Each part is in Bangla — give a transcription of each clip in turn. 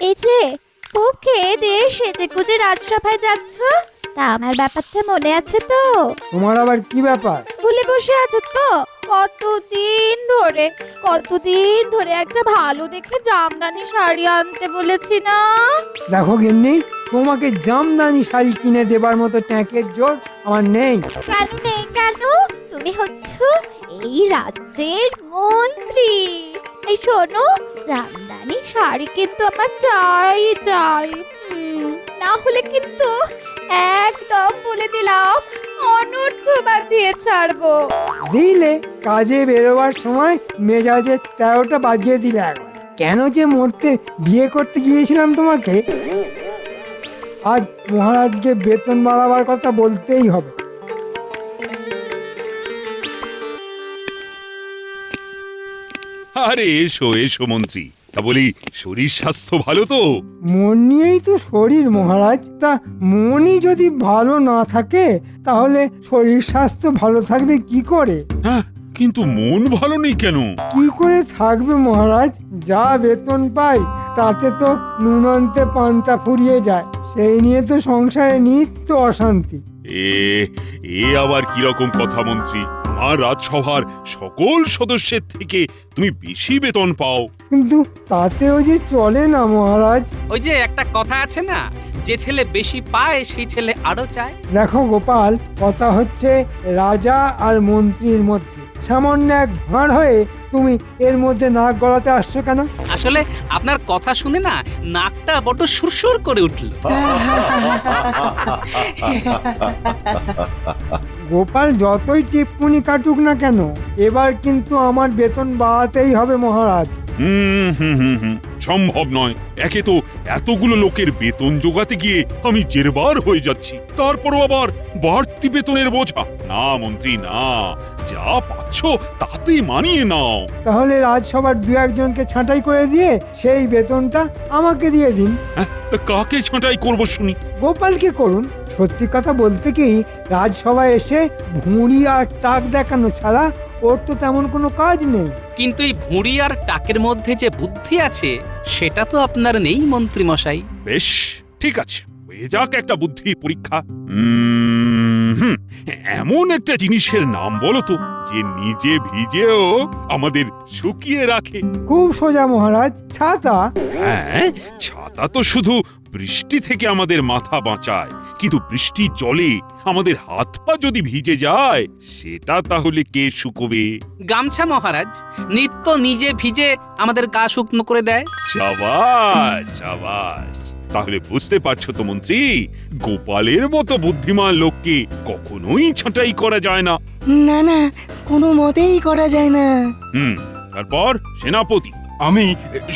এই যে খুব খেয়ে দিয়ে সেজে গুজে রাজসভায় যাচ্ছ, তা আমার ব্যাপারটা মনে আছে তো? তোমার আবার কি ব্যাপার? ভুলে বসে আছো তো? কতদিন ধরে একটা ভালো দেখে জামদানি শাড়ি আনতে বলেছি না? দেখো গিন্নি, তোমাকে জামদানি শাড়ি কিনে দেবার মতো ট্যাঁকের জোর আমার নেই। কেন নেই কেন? তুমি হচ্ছ এই রাজ্যের মন্ত্রী। এই শোনো, জামদানি শাড়ি কিন্তু আমার চাই চাই। না হলে কিন্তু একদম বলে দিলাম অনর্থ বাঁধিয়ে ছাড়বো। দিলে কাজে বেরোবার সময় মেজাজে 13টা বাজিয়ে দিলে একবার। কেন যে মরতে বিয়ে করতে গিয়েছিলাম তোমাকে, আজ মহারাজকে বেতন বাড়াবার কথা বলতেই হবে। আরে এসো এসো মন্ত্রী, তা বলি শরীর স্বাস্থ্য ভালো তো? মন নিয়েই তো শরীর মহারাজ, তা মনই যদি ভালো না থাকে তাহলে শরীর স্বাস্থ্য ভালো থাকবে কি করে? হ্যাঁ, কিন্তু মন ভালো নেই কেন? কি করে থাকবে মহারাজ? যা বেতন পাই তাতে তো নুন আনতে পান্তা ফুরিয়ে যায়, সেই নিয়ে তো সংসারে নিত্য অশান্তি। এ এ আবার কি রকম কথা মন্ত্রী? আমার রাজসভার সকল সদস্যের থেকে তুমি বেশি বেতন পাও। কিন্তু তাতেও যে চলে না মহারাজ। ওই যে একটা কথা আছে না, যে ছেলে বেশি পায় সেই ছেলে আরো চায়। দেখো গোপাল, কথা হচ্ছে রাজা আর মন্ত্রীর মধ্যে। সামান্য এক ভাঁড় হয়ে তুমি এর মধ্যে নাক গলাতে আসছো কেন? আসলে আপনার কথা শুনে না নাকটা বড্ড সুরসুর করে উঠল। গোপাল যতই টিপ্পনি কাটুক না কেন, এবার কিন্তু আমার বেতন বাড়াতেই হবে মহারাজ। সম্ভব নয়। একে তো এতগুলো লোকের বেতন জোগাতে গিয়ে আমি জেরবার হয়ে যাচ্ছি, তারপরও আবার বাড়তি বেতনের বোঝা। না মন্ত্রী না, যা পাচ্ছ তাতেই মানিয়ে নাও। তাহলে রাজসভার দু একজনকে ছাঁটাই করে দিয়ে সেই বেতনটা আমাকে দিয়ে দিন। হ্যাঁ, তা কাকে ছাঁটাই করবো শুনি? গোপালকে করুন। সত্যি কথা বলতে কি, রাজসভায় এসে ভুঁড়ি আর টাক দেখানো ছাড়া ওর তো তেমন কোনো কাজ নেই। কিন্তু এই ভুঁড়ি আর টাকের মধ্যে যে বুদ্ধি আছে সেটা তো আপনার নেই মন্ত্রী মশাই। বেশ, ঠিক আছে, হয়ে যাক একটা বুদ্ধি পরীক্ষা। এমন একটা জিনিসের নাম বলো তো যে নিজে ভিজেও আমাদের শুকিয়ে রাখে। খুব সোজা মহারাজ, ছাতা। হ্যাঁ, ছাতা তো শুধু বৃষ্টি থেকে আমাদের মাথা বাঁচায়, কিন্তু বৃষ্টির জলে আমাদের হাত পা যদি ভিজে যায় সেটা তাহলে কে শুকোবে? গামছা মহারাজ, নিত্য নিজে ভিজে আমাদের গা শুকনো করে দেয়। সাবাস সাবাস, তাহলে বুঝতে পারছো তো মন্ত্রী, গোপালের মতো বুদ্ধিমান লোককে কখনোই ছাঁটাই করা যায় না। না না, কোনো মতেই করা যায় না। তারপর সেনাপতি। আমি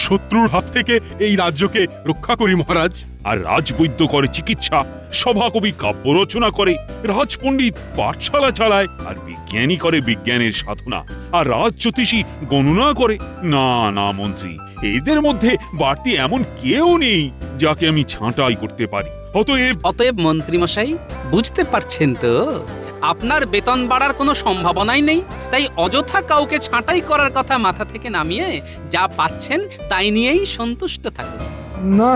শত্রুর হাত থেকে এই রাজ্যকে রক্ষা করি মহারাজ। আর রাজবৈদ্য করে চিকিৎসা, সভাকবি কাব্য রচনা করে, রাজপণ্ডিত পাঠশালা চালায়, আর বিজ্ঞানী করে বিজ্ঞানের সাধনা, আর রাজ জ্যোতিষী গণনা করে। না না মন্ত্রী, এদের মধ্যে বাড়তি এমন কেউ নেই যাকে আমি ছাঁটাই করতে পারি। অতএব মন্ত্রী মশাই, বুঝতে পারছেন তো আপনার বেতন বাড়ার কোনো সম্ভাবনাই নেই, তাই অযথা কাউকে ছাঁটাই করার কথা মাথা থেকে নামিয়ে যা পাচ্ছেন তাই নিয়েই সন্তুষ্ট থাকুন। না,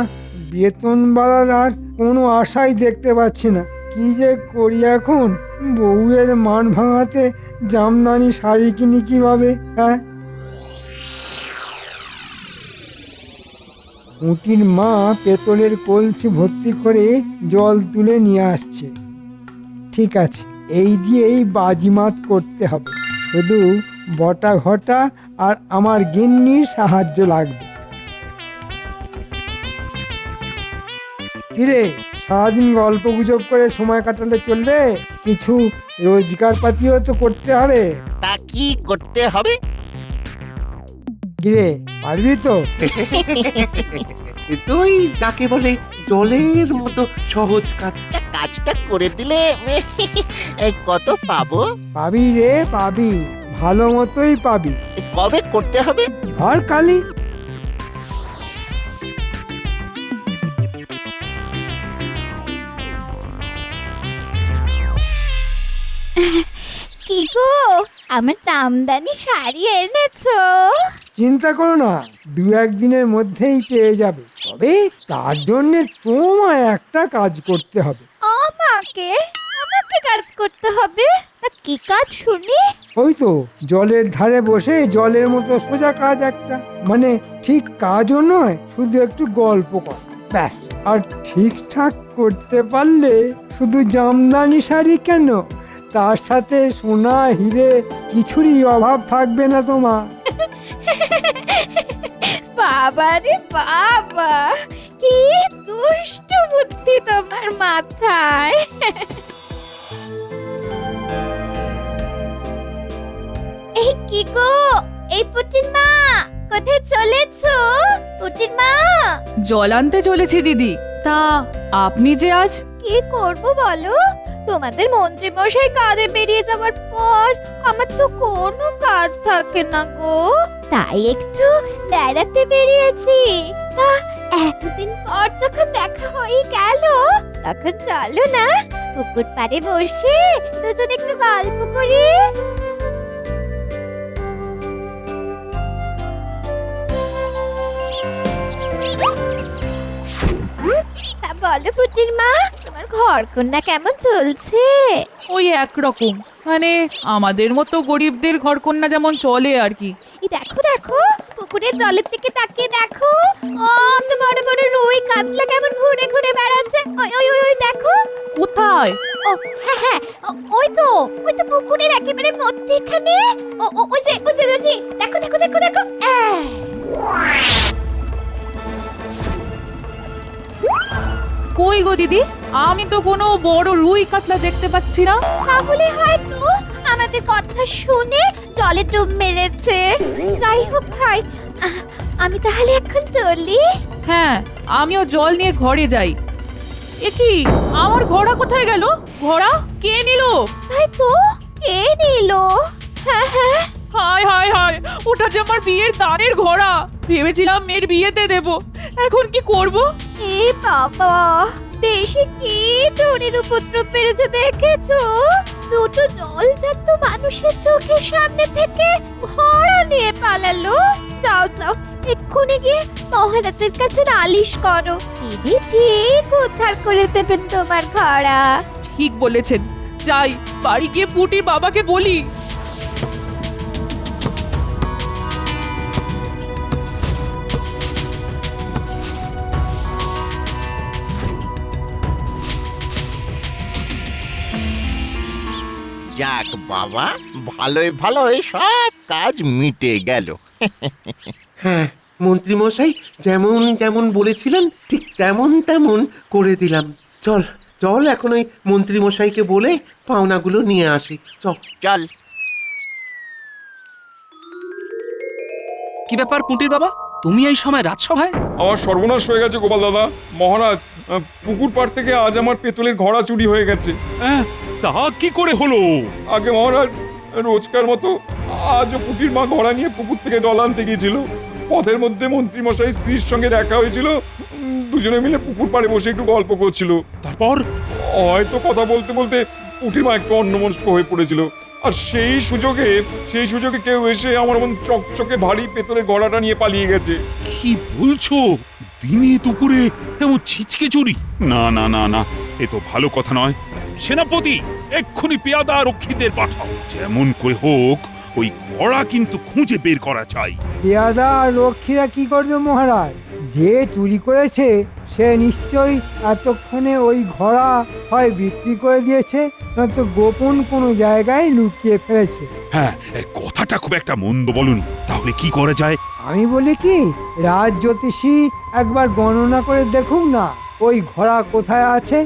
বেতন বাড়ার আর কোনো আশাই দেখতে পাচ্ছি না। কি যে করি এখন? বউয়ের মান ভাঙাতে জামদানি শাড়ি কিনি কিভাবে? হ্যাঁ, উটির মা পেতলের কলসি ভর্তি করে জল তুলে নিয়ে আসছে। ঠিক আছে, এই দিয়েই বাজিমাত করতে হবে। শুধু বটা ঘটা আর আমার গিন্নির সাহায্য লাগবে। কিরে, সারাদিন গল্প গুজব করে সময় কাটালে চলবে? কিছু রোজগার পাতিও তো করতে হবে। তা কি করতে হবে? কিরে, পারবি তো? তুই যাকে বলে জলের মতো সহজ কাজ। কাজটা করে দিলে কত পাবো? পাবি রে, পাবি, ভালো মতোই পাবি। কবে করতে হবে? ধর কালি। কি গো, আমার জামদানি শাড়ি এনেছো? চিন্তা করো না, 2-1 দিনের মধ্যেই পেয়ে যাবে। তবে তার জন্য তোমায় একটা কাজ করতে হবে। আমাকে আমাকে কাজ করতে হবে? তা কি কাজ শুনি? ওই তো জলের ধারে বসে জলের মতো সোজা কাজ একটা, মানে ঠিক কাজও নয়, শুধু একটু গল্প কর, ব্যাস। আর ঠিকঠাক করতে পারলে শুধু জামদানি শাড়ি কেন, তার সাথে সোনা হিরে কিছুরই অভাব থাকবে না তোমার। বাবা রে বাবা, কি দুষ্ট বুদ্ধি তোমার মাথায়। এই কি গো, এই পুটির মা, কোথায় চলেছো? পুটির মা, জল আনতে চলেছি দিদি। তা আপনি যে আজ কি করব বলো? তোমাদের মন্ত্রী মশাই কাজে বেরিয়ে যাওয়ার পর আমার তো কোনো কাজ থাকে না গো, তাই একটু বেড়াতে বেরিয়েছি। তা এতদিন পর যখন দেখা হয়ে গেল, তখন চলো না পুকুর পাড়ে বসে দুজন একটু গল্প করি। তা বলো পুটির মা, তোমার ঘর কন্যা কেমন চলছে? ওই একরকম, মানে আমাদের মতো গরিবদের ঘরকন্যা যেমন চলে আর কি। এই দেখো দেখো, পুকুরের জলের দিকে তাকিয়ে দেখো, কত বড় বড় রুই কাতলা কেমন ঘুরে ঘুরে বেড়াচ্ছে। ওই ওই ওই ওই দেখো। কোথায়? ও হ্যাঁ হ্যাঁ, ওই তো পুকুরের একেবারে মধ্যেখানে। ওই যে দেখো দেখো দেখো দেখো। কই গো দিদি, আমি তো কোনো বড় রুই কাতলা দেখতে পাচ্ছি না। তাহলে হয়তো আমাদের কথা শুনে জলে ডুব মেরেছে। যাই হোক ভাই, আমি তাহলে এখন চলি। হ্যাঁ, আমিও জল নিয়ে ঘরে যাই। এ কি, আমার ঘোড়া কোথায় গেল? ঘোড়া কে নিল? তাই তো, কে নিল? হ্যাঁ হ্যাঁ, হায় হায় হায়, ওটা যে আমার বিয়ের দানের ঘোড়া। ভেবেছিলাম মেয়ের বিয়েতে দেব, এখন কি করব? এ বাবা, দেশে কি চোরের উপদ্রব বেড়েছে দেখেছো? দুটো জলজাত মানুষের চোখের সামনে থেকে ঘোড়া নিয়ে পালালো। যাও যাও, এক্ষুনি গিয়ে মহারাজের কাছে নালিশ করো, তিনি ঠিক উদ্ধার করে দেবেন তোমার ঘোড়া। ঠিক বলেছেন, যাই বাড়ি গিয়ে পুটির বাবাকে বলি। যাক বাবা, ভালোই ভালোই সব কাজ মিটে গেল। হ্যাঁ, মন্ত্রী মশাই যেমন যেমন বলেছিলেন ঠিক তেমন তেমন করে দিলাম। চল চল, এখন ওই মন্ত্রী মশাইকে বলে পাওনাগুলো নিয়ে আসি। চল। চল। কি ব্যাপার পুঁটির বাবা, তুমি এই সময় রাজসভায়? আমার সর্বনাশ হয়ে গেছে গোপাল দাদা। মহারাজ, পুকুর পাড় থেকে আজ আমার পেতলের ঘোড়া চুরি হয়ে গেছে। তা কি করে হলো? আগে মহারাজ, রোজকার মতো আজও পুটির মা ঘোড়া নিয়ে পুকুর থেকে জল আনতে গিয়েছিল। পথের মধ্যে মন্ত্রী মশাই স্ত্রীর সঙ্গে দেখা হয়েছিল, দুজনে মিলে পুকুর পাড়ে বসে একটু গল্প করছিল। তারপর? হয়তো কথা বলতে বলতে পুটির মা একটু অন্যমনস্ক হয়ে পড়েছিল, আর সেই সুযোগে কেউ এসে আমার মন চকচকে ভারী পেতলের ঘোড়াটা নিয়ে পালিয়ে গেছে। কি বলছো? দিনে দুপুরে এমন ছিচকে চুরি? না না না না, এ তো ভালো কথা নয়। সেনাপতি, এক্ষুনি পেয়াদা রক্ষীদের পাঠাও। যেমন করে হোক ওই ঘোড়া কিন্তু খুঁজে বের করা চাই। পেয়াদা আর রক্ষীরা কি করবে মহারাজ? যে চুরি করেছে সে নিশ্চয়ই এতক্ষণে ওই ঘোড়া হয় বিক্রি করে দিয়েছে, নয়তো গোপন কোনো জায়গায় লুকিয়ে ফেলেছে। হ্যাঁ, কথাটা খুব একটা মন্দ বলনি। তাহলে কি করা যায়? আমি বলি কি, রাজ জ্যোতিষী একবার গণনা করে দেখুন না ওই ঘোড়া কোথায় আছে।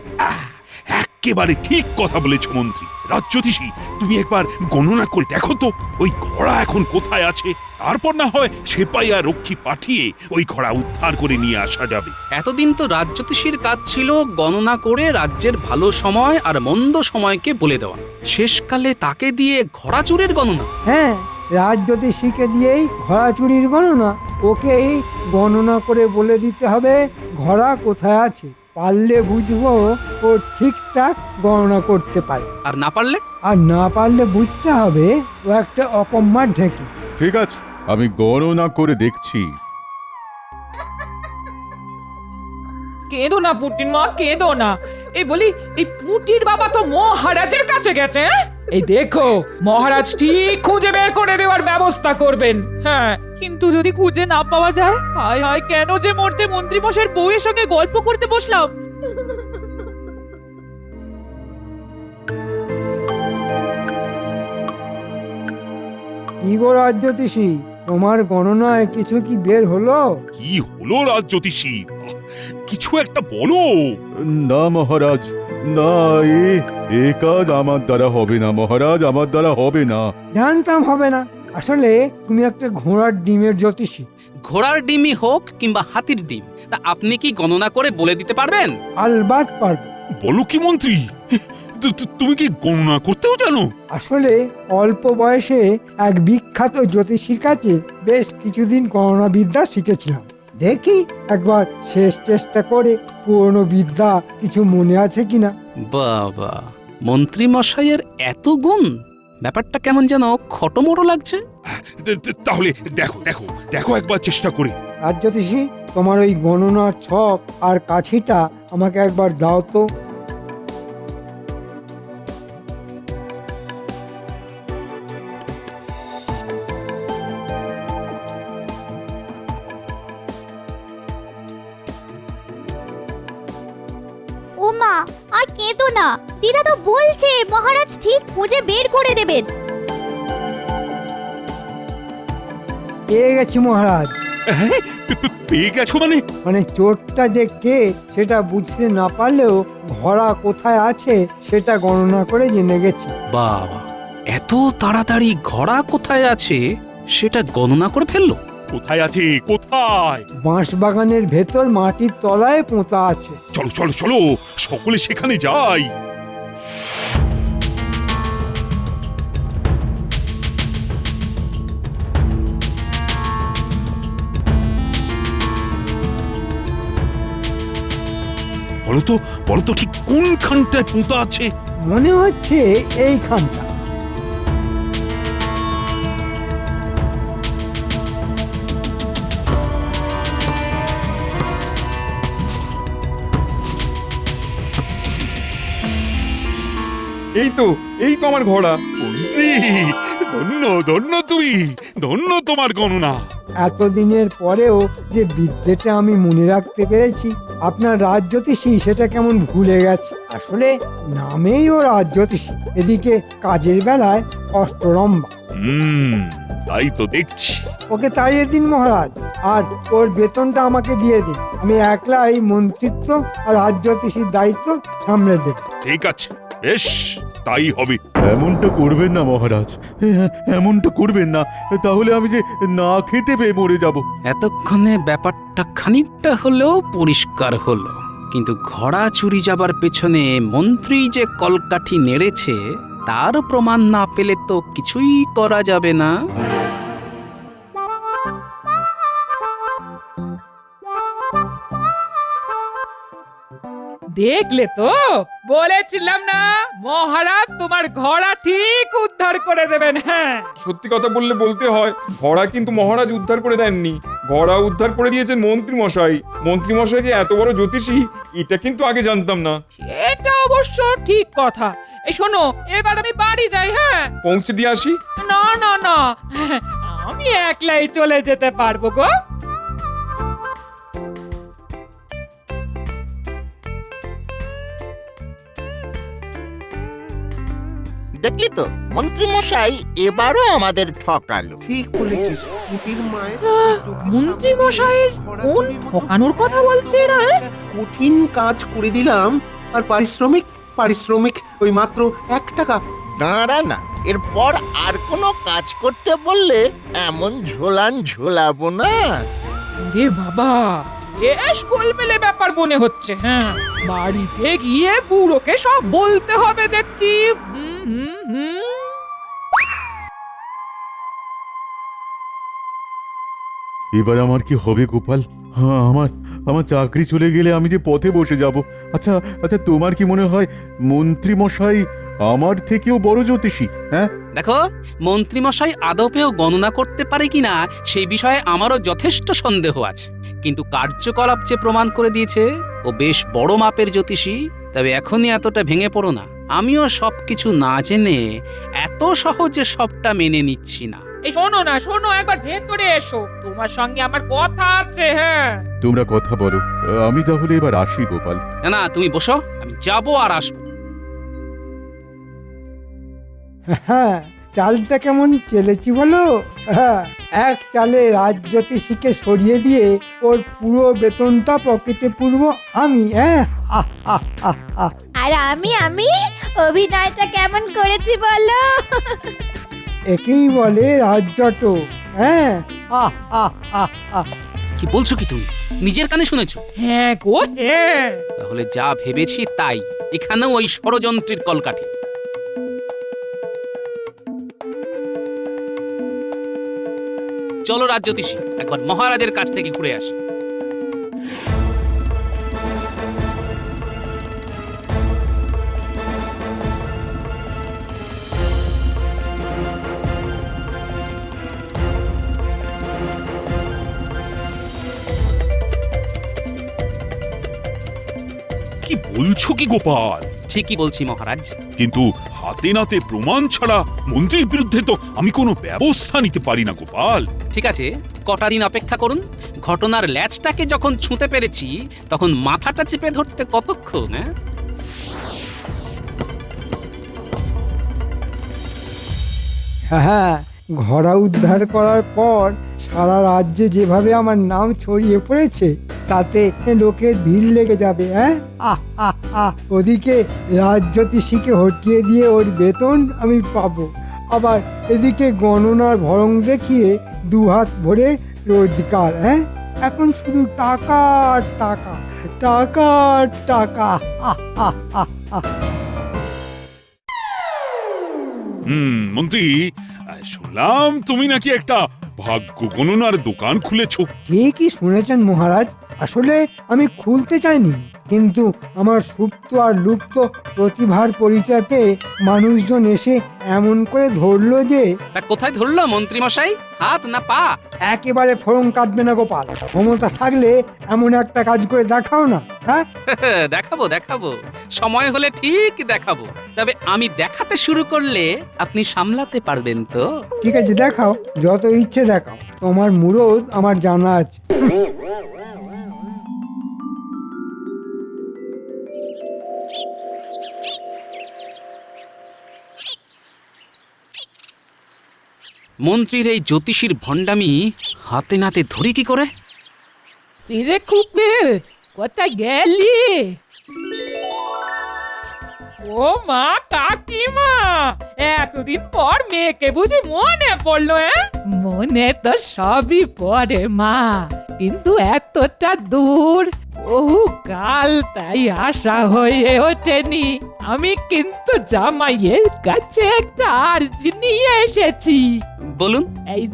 একেবারে ঠিক কথা বলেছ মন্ত্রী। রাজ্যতীষী, তুমি একবার গণনা করে দেখো তো ওই ঘোড়া এখন কোথায় আছে। তারপর না হয় সেপাই আর রক্ষী পাঠিয়ে ওই ঘোড়া উদ্ধার করে নিয়ে আসা যাবে। এতদিন তো রাজ্যতীষীর কাজ ছিল গণনা করে রাজ্যের ভালো সময় আর মন্দ সময়কে বলে দেওয়া। শেষকালে তাকে দিয়ে ঘোড়া চুরির গণনা? হ্যাঁ, রাজ জ্যোতিষীকে দিয়েই ঘোড়া চুরির গণনা। ওকেই গণনা করে বলে দিতে হবে ঘোড়া কোথায় আছে। পারলে বুঝবো ও ঠিকঠাক গণনা করতে পারে, আর না পারলে? আর না পারলে বুঝতে হবে ও একটা অকম্মার ঢেঁকি। ঠিক আছে, আমি গণনা করে দেখছি। কেঁদো না পুটির মা, কেঁদো না। এই বলি, এই পুটির বাবা তো মহারাজের কাছে গেছে। এই দেখো, মহারাজ ঠিক খুঁজে বের করে দেওয়ার ব্যবস্থা করবেন। হ্যাঁ, কিন্তু যদি খুঁজে না পাওয়া যায়, হায় হায়, কেন যে মরতে মন্ত্রী মশাইয়ের বউয়ের সঙ্গে গল্প করতে বসলাম। কি গো রাজ্যতীষী, তোমার গণনায় কিছু কি বের হলো? কি হলো রাজ্যোতিষী? কিছু একটা বলো। না মহারাজ, না, এ কাজ আমার দ্বারা হবে না মহারাজ, আমার দ্বারা হবে না। জানতাম হবে না। আসলে তুমি একটা ঘোড়ার ডিমের জ্যোতিষী। ঘোড়ার ডিমই হোক কিংবা হাতির ডিম, তা আপনি কি গণনা করে বলে দিতে পারবেন? আলবাত পারবো। বলো কি মন্ত্রী, তুমি কি গণনা করতেও জানো? আসলে অল্প বয়সে এক বিখ্যাত জ্যোতিষীর কাছে বেশ কিছুদিন গণনা বিদ্যা শিখেছিলাম। দেখি একবার শেষ চেষ্টা করে পুরনো বিদ্যা কিছু মনে আছে কিনা। বাবা, মন্ত্রী মশাইয়ের এত গুণ! ব্যাপারটা কেমন যেন খটোমটো লাগছে। তাহলে দেখো দেখো দেখো একবার চেষ্টা করে। রাজ্যতীষী, তোমার ওই গণনার ছক আর কাঠিটা আমাকে একবার দাও তো। ওমা, আর কেঁদো না। দিদা তো বলছে মহারাজ ঠিক খুঁজে বের করে দেবেন। পেয়ে গেছি মহারাজ। পেয়ে গেছো মানে? মানে চোরটা যে কে সেটা বুঝতে না পারলেও ঘোড়া কোথায় আছে সেটা গণনা করে জেনে গেছি। বাবা, এত তাড়াতাড়ি ঘোড়া কোথায় আছে সেটা গণনা করে ফেললো? কোথায় আছে? কোথায়? বাঁশবাগানের ভেতর মাটির তলায় পোঁতা আছে। চলো চলো চলো, সকলে সেখানে যাই। বলো তো ঠিক কোনখানটায় পোঁতা আছে? মনে হচ্ছে এইখানটা। এই তো আমার ঘোড়া। মন্ত্রী, ধন্য ধন্য তুমি, ধন্য তোমার গণনা। এতদিনের পরেও যে বিদ্যেটা আমি মনে রাখতে পেরেছি, আপনার রাজ্যতীষী সেটা কেমন ভুলে গেছে। আসলে নামেই ও রাজ্যতীষী, এদিকে কাজের বেলায় অষ্টরম্ভা। তাই তো দেখছি। ওকে তাড়িয়ে দিন মহারাজ, আর ওর বেতনটা আমাকে দিয়ে দিন। আমি একলাই মন্ত্রিত্ব আর রাজ্যতীষীর দায়িত্ব সামলে দেব। ঠিক আছে, বেশ, তাই হবে। এমনটা করবেন না মহারাজ, এমনটা করবেন না, তাহলে আমি যে না খেতে পেয়ে মরে যাব। এতক্ষণে ব্যাপারটা খানিকটা হলেও পরিষ্কার হলো, কিন্তু ঘোড়া চুরি যাবার পেছনে মন্ত্রী যে কলকাঠি নেড়েছে তার প্রমাণ না পেলে তো কিছুই করা যাবে না। দেখলে তো, বলেছিলাম না মহারাজ তোমার ঘোড়া ঠিক উদ্ধার করে দেবেন। হ্যাঁ, সত্যি কথা বলতে হয়, ঘোড়া কিন্তু মহারাজ উদ্ধার করে দেননি। ঘোড়া উদ্ধার করে দিয়েছেন মন্ত্রী মশাই। মন্ত্রী মশাই যে এত বড় জ্যোতিষী, এটা কিন্তু আগে জানতাম না। এটা অবশ্য ঠিক কথা। এই শোনো, এবার আমি বাড়ি যাই। হ্যাঁ, পৌঁছে দিয়ে আসি। না না না, আমি একলাই চলে যেতে পারবো গো। দেখলি তো মন্ত্রী মশাই এবারও আমাদের ঠকালো। ঠিক বলেছিস, পুটির মায়ের মন্ত্রী মশাইয়ের কোন ঠকানোর কথা বলছে এরা? কঠিন কাজ করে দিলাম, আর পারিশ্রমিক ওই মাত্র 1 টাকা। দাঁড়া না, এরপর আর কোনো কাজ করতে বললে এমন ঝোলাবো না। রে বাবা, বেশ গোলমেলে ব্যাপার মনে হচ্ছে। হ্যাঁ, বাড়িতে গিয়ে বুড়োকে সব বলতে হবে দেখছি। এবার আমার কি হবে গোপাল? হ্যাঁ, আমার চাকরি চলে গেলে আমি যে পথে বসে যাব। আচ্ছা, তোমার কি মনে হয় মন্ত্রী মশাই আমার থেকেও বড় জ্যোতিষী? হ্যাঁ, দেখো মন্ত্রীমশাই আদপেও গণনা করতে পারে কিনা সেই বিষয়ে আমারও যথেষ্ট সন্দেহ আছে, কিন্তু কার্যকলাপ যে প্রমাণ করে দিয়েছে ও বেশ বড় মাপের জ্যোতিষী। তবে এখনই এতটা ভেঙে পড়ো না, আমিও সবকিছু না জেনে এত সহজে সবটা মেনে নিচ্ছি না। এই শোনো না, শোনো, একবার ভেতরে এসো, তোমার সঙ্গে আমার কথা আছে। হ্যাঁ, তোমরা কথা বলো, আমি তাহলে এবার আসি গোপাল। না না, তুমি বসো, আমি যাবো আর আসবো। হ্যাঁ, চালটা কেমন চেলেছি বলো? হ্যাঁ, এক চালে রাজজ্যোতিষীকে সরিয়ে দিয়ে ওর পুরো বেতনটা পকেটে পুরবো আমি। হ্যাঁ, আহ আহ আহ আহ। আর আমি অভিনয়টা কেমন করেছি বলো? একেই বলে রাজ্যট। হ্যাঁ, আহ আহ আহ আহ। কি বলছো কি তুমি? নিজের কানে শুনেছো? হ্যাঁ গো হ্যাঁ। তাহলে যা ভেবেছি তাই, এখানেও ওই ষড়যন্ত্রের কলকাঠি। চলো রাজজ্যোতিষী, একবার মহারাজের কাছ থেকে ঘুরে আসি। কি বলছো কি গোপাল? ঠিকই বলছি মহারাজ। কিন্তু হাতে নাতে প্রমাণ ছাড়া মন্ত্রীর বিরুদ্ধে তো আমি কোনো ব্যবস্থা নিতে পারি না গোপাল। ঠিক আছে, কটা দিন অপেক্ষা করুন। ঘটনার ল্যাজটাকে যখন ছুঁতে পেরেছি তখন মাথাটা চেপে ধরতে কতক্ষণ? হ্যাঁ, ঘোড়া উদ্ধার করার পর সারা রাজ্যে যেভাবে আমার নাম ছড়িয়ে পড়েছে তাতে লোকের ভিড় লেগে যাবে। হ্যাঁ, আহ আহ আহ। ওদিকে রাজজ্যোতিষীকে হটিয়ে দিয়ে ওর বেতন আমি পাবো, আবার এদিকে গণনার ভরং দেখিয়ে দুহাত ভরে রোজগার। হ্যাঁ, এখন শুধু টাকা আর টাকা, টাকা আর টাকা। আহ আহ আহ আহ। মন্ত্রী, শুনলাম তুমি নাকি একটা ভাগ্য গণনার দোকান খুলেছো। ঠিকই শুনেছেন মহারাজ, আসলে আমি খুলতে চাইনি, কিন্তু আমার সুপ্ত আর লুপ্ত প্রতিভার পরিচয় পেয়ে মানুষজন এসে এমন করে ধরলো যে। তা কোথায় ধরলো মন্ত্রী মশাই? হাত না পা? একেবারে ফরম কাটবে না গোপাল, ক্ষমতা থাকলে এমন একটা কাজ করে দেখাও না। হ্যাঁ, দেখাবো দেখাবো, সময় হলে ঠিক দেখাবো। তবে আমি দেখাতে শুরু করলে আপনি সামলাতে পারবেন তো? ঠিক আছে, দেখাও, যত ইচ্ছে দেখাও, তোমার মুরদ আমার জানা আছে। মন্ত্রীর এই জ্যোতিষীর ভণ্ডামি হাতে নাতে ধরি কি করে? রে খুপে, কোথায় গেলি? ও মা, কাকিমা, এতদিন পর মেয়েকে বুঝি মনে পড়লো? মনে তো সবই পড়ে মা, কিন্তু এতটা দূর বহু কাল তাই আশা হয়ে ওঠেনি। আমি কিন্তু জামাইয়ের কাছে একটা আর্জি নিয়ে এসেছি। বলুন। এই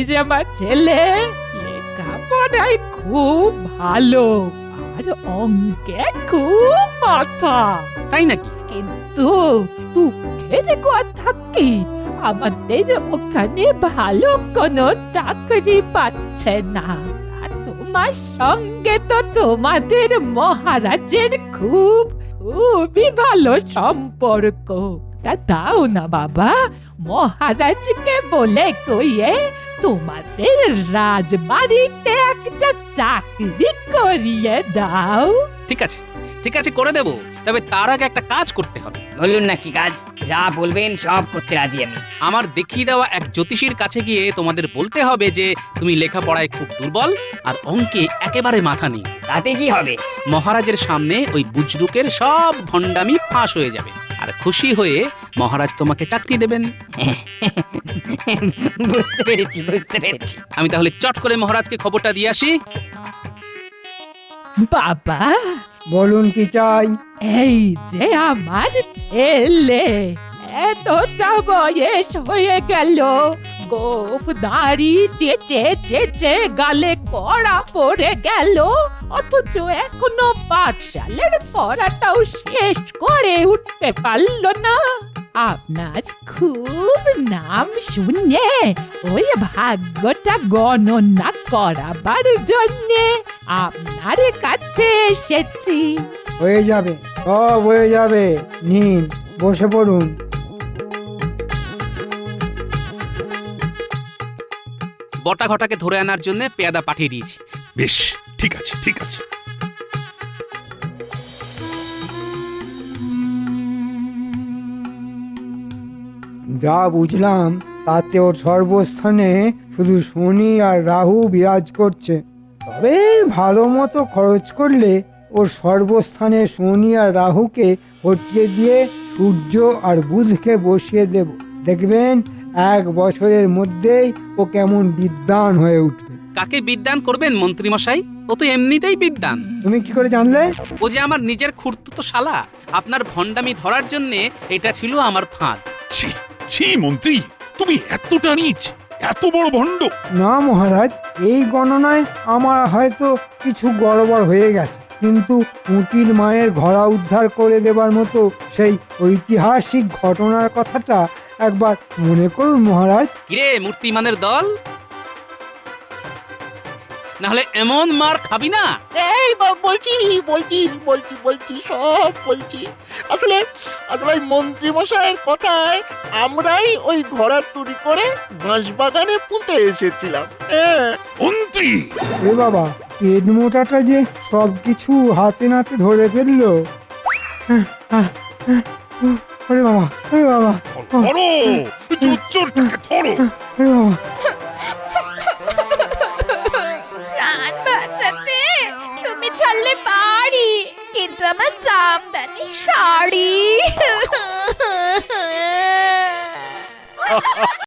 যে আমার ছেলে লেখাপড়ায় খুব ভালো আর অঙ্কে খুব মাথা। তাই নাকি? কিন্তু দুঃখের কথা কি, আমাদের ওখানে ভালো কোনো চাকরি পাচ্ছে না। আর তোমার সঙ্গে তো তোমাদের মহারাজের খুবই ভালো সম্পর্ক। তা দাও না বাবা, মহারাজকে বলে কইয়ে তোমাদের রাজবাড়িতে একটা চাকরি করিয়ে দাও। ঠিক আছে, ঠিক আছে, করে দেব। তবে তার আগে একটা কাজ করতে হবে। বলুন না কি কাজ? যা বলবেন সব করতে রাজি আমি। আমার দেখিয়ে দেওয়া এক জ্যোতিষীর কাছে গিয়ে তোমাদের বলতে হবে যে তুমি লেখাপড়ায় খুব দুর্বল আর অঙ্কে একেবারে মাথা নেই। তাতে কি হবে? মহারাজের সামনে ওই বুজরুকের সব ভণ্ডামি ফাঁস হয়ে যাবে, আর খুশি হয়ে মহারাজ তোমাকে চাকরি দেবেন। বুঝতে পেরেছি, বুঝতে পেরেছি। আমি তাহলে চট করে মহারাজকে খবরটা দিয়ে আসি। বাবা, বলুন কি চাই? এই যে আমার ছেলে, এতটা বয়স হয়ে গেল, গোপ দাড়ি চেচে চেচে গালে কড়া পড়ে গেল, অথচ এখনো পাঠশালার পড়াটাও শেষ করে উঠতে পারলো না। আপনার খুব নাম শুনে ওই ভাগ্যটা গণনা করাবার জন্যে আপনার কাছে এসেছি। হয়ে যাবে, সব হয়ে যাবে। নিন, বসে পড়ুন। বটা ঘটাকে ধরে আনার জন্য পেয়াদা পাঠিয়ে দিয়েছি। বেশ, ঠিক আছে ঠিক আছে। যা বুঝলাম তাতে ওর সর্বস্থানে শুধু শনি আর রাহু বিরাজ করছে। তবে ভালো মতো খরচ করলে ওর সর্বস্থানে শনি আর রাহুকে হটিয়ে দিয়ে সূর্য আর বুধকে বসিয়ে দেব। দেখবেন 1 বছরের মধ্যেই ও কেমন বিদ্বান হয়ে উঠবে। কাকে বিদ্যান করবেন মন্ত্রী মশাই? ও তো এমনিতেই বিদ্যান। তুমি কি করে জানলে? ও যে আমার নিজের খুড়তুতো শালা। আপনার ভণ্ডামি ধরার জন্য এটা ছিল আমার ফাঁদ। ছি ছি মন্ত্রী, তুমি এতটা নীচ, এত বড় ভণ্ড! না মহারাজ, এই গণনায় আমার হয়তো কিছু গড়বড় হয়ে গেছে, কিন্তু পুঁটির মায়ের ঘোড়া উদ্ধার করে দেবার মতো সেই ঐতিহাসিক ঘটনার কথাটা একবার মনে করুন মহারাজ। কিরে মূর্তিমানের দল, নাহলে এমন মার খাবি না। এই বলছি বলছি বলছি বলছি সব বলছি। আসলে আসলে ওই মন্ত্রী মশাইয়ের কথায় আমরাই ওই ঘোড়া চুরি করে বাঁশবাগানে পুঁতে এসেছিলাম। মন্ত্রী! এ বাবা, পেট মোটাটা যে সব কিছু হাতে নাতে ধরে ফেললো। ওরে বাবা, ওরে বাবা, ধরো, চোরটাকে ধরো! ওরে বাবা। প্রাণ বাঁচাতে তুমি ছাড়লে বাড়ি, কিন্তু আমার জামদানি শাড়ি